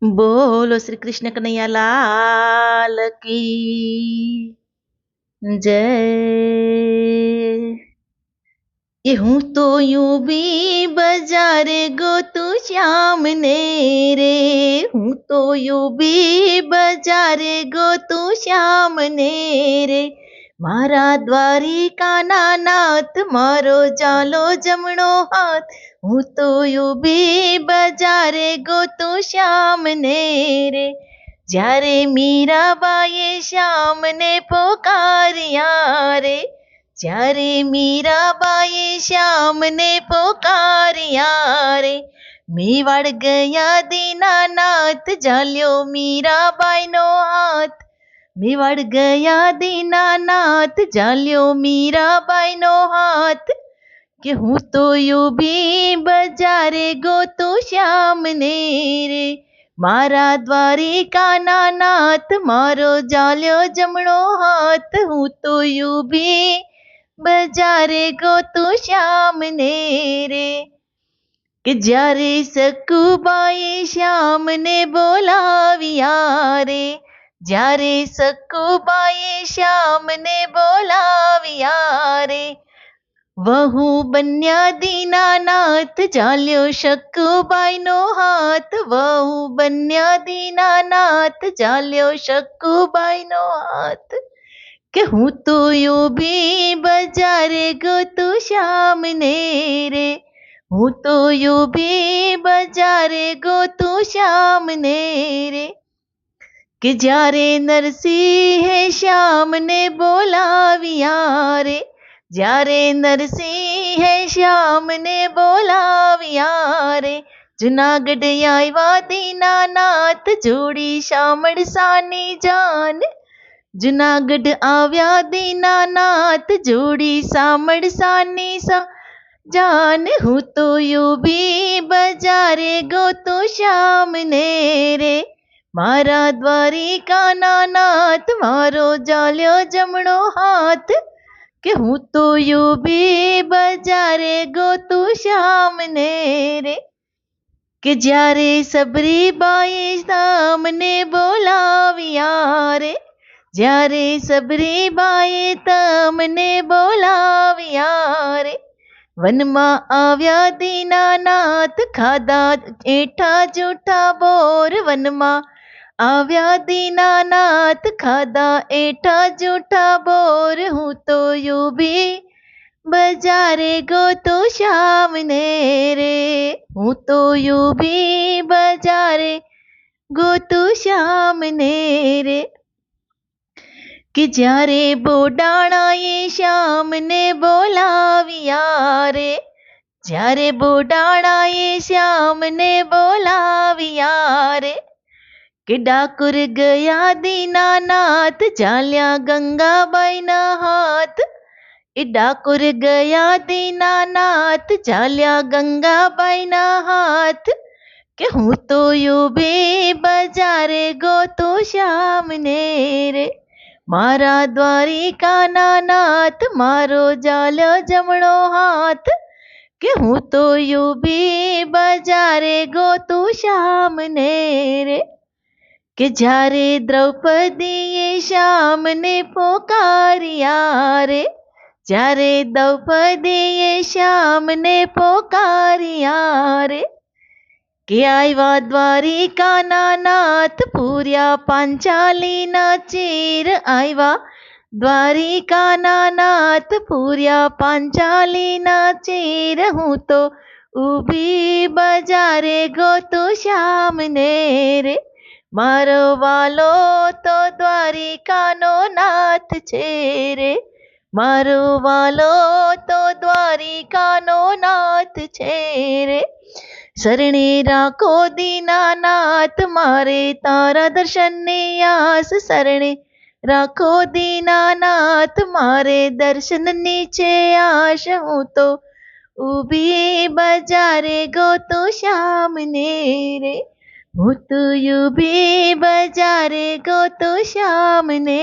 बोलो श्री कृष्ण कन्हैया लाल की जय। ये हूँ तो यूं भी बजारे गो तू श्याम ने रे, हूँ तो यूं भी बजारे गो तू श्याम ने रे। मारा द्वारिकाना नाथ मारो जालो जमणो हाथ, हूँ तो यूं भी बजारे गो तू श्याम ने रे। જ્યારે મીરાબાઈએ શ્યામને પોકાર્યા રે, જ્યારે મીરાબાઈએ શ્યામને પોકાર્યા રે। મેવાડ ગયા દીનાનાથ ઝાલ્યો મીરાબાઈનો હાથ, મેવાડ ગયા દીનાનાથ ઝાલ્યો મીરાબાઈનો હાથ। કે હું તો યું ભી બજારે ગોતું શ્યામને રે, મારા દ્વારિકાના નાથ મારો ઝાલ્યો જમણો હાથ। હું તો યું ભી બજારે ગોતું શ્યામને રે। કે જ્યારે સકુબાએ શ્યામને બોલાવ્યા રે, જ્યારે સકુબાએ શ્યામને બોલાવ્યા રે। વહુ બન્યા દીનાનાથ ઝાલ્યો શકુબાઈનો હાથ, વહુ બન્યા દીનાનાથ ઝાલ્યો શકુબાઈનો હાથ। કે હું તો યું ભી બજારે ગોતું શ્યામને રે, હું તો યું ભી બજારે ગોતું શ્યામને રે। કે જ્યારે નરસિંહે શ્યામને બોલાવ્યા રે, જ્યારે નરસિંહે શ્યામને બોલાવ્યા રે। જુનાગઢ આવ્યા દીનાનાથ જોડી શામળસાની જાન, જુનાગઢ આવ્યા દીનાનાથ જોડી શામળસાની જાન। હું તો યું ભી બજારે ગોતું શ્યામને રે, મારા દ્વારિકાના નાથ મારો ઝાલ્યો જમણો હાથ। કે હું તો યું ભી બજારે ગોતું શ્યામને રે। કે જ્યારે સબરીબાઈએ તમને બોલાવ્યા રે, જ્યારે સબરીબાઈએ તમને બોલાવ્યા રે। વનમાં આવ્યા દીનાનાથ ખાધા એઠા જૂઠા બોર, વનમાં આવ્યા દીનાનાથ ખાધા એઠા જૂઠા બોર। હું તો યું ભી બજારે ગોતું શ્યામને રે, હું તો યું ભી બજારે ગોતું શ્યામને રે। કે જ્યારે બોડાણાએ શ્યામને બોલાવ્યા રે, જ્યારે બોડાણાએ શ્યામને બોલાવ્યા રે। કે ડાકોર ગયા દીનાનાથ ઝાલ્યા ગંગાબાઈના હાથ, એ ડાકોર ગયા દીનાનાથ ઝાલ્યા ગંગાબાઈના હાથ। કે હું તો યું ભી બજારે ગોતું શ્યામને રે, મારા દ્વારિકાના નાથ મારો ઝાલ્યો જમણો હાથ। કે હું તો યું ભી બજારે ગોતું શ્યામને રે। કે જ્યારે દ્રૌપદીએ શ્યામને પોકાર્યા રે, જ્યારે દ્રૌપદીએ શ્યામને પોકાર્યા રે। કે આવ્યા દ્વારિકાના નાથ પૂર્યા પાંચાલીના ચીર, આવ્યા દ્વારિકાના નાથ પૂર્યા પાંચાલીના ચીર। હું તો ઊભી બજારે ગોતું શ્યામને રે, મારો વાલો તો દ્વારિકાનો નાથ છે રે, મારો વાલો તો દ્વારિકાનો નાથ છે રે। શરણે રાખો દીનાનાથ મારે તારા દર્શનની આસ, શરણે રાખો દીનાનાથ મારે દર્શનની છે આશ। હું તો ઊભી બજારે ગોતું શ્યામને રે, હું તો યું ભી બજારે ગોતું શ્યામને।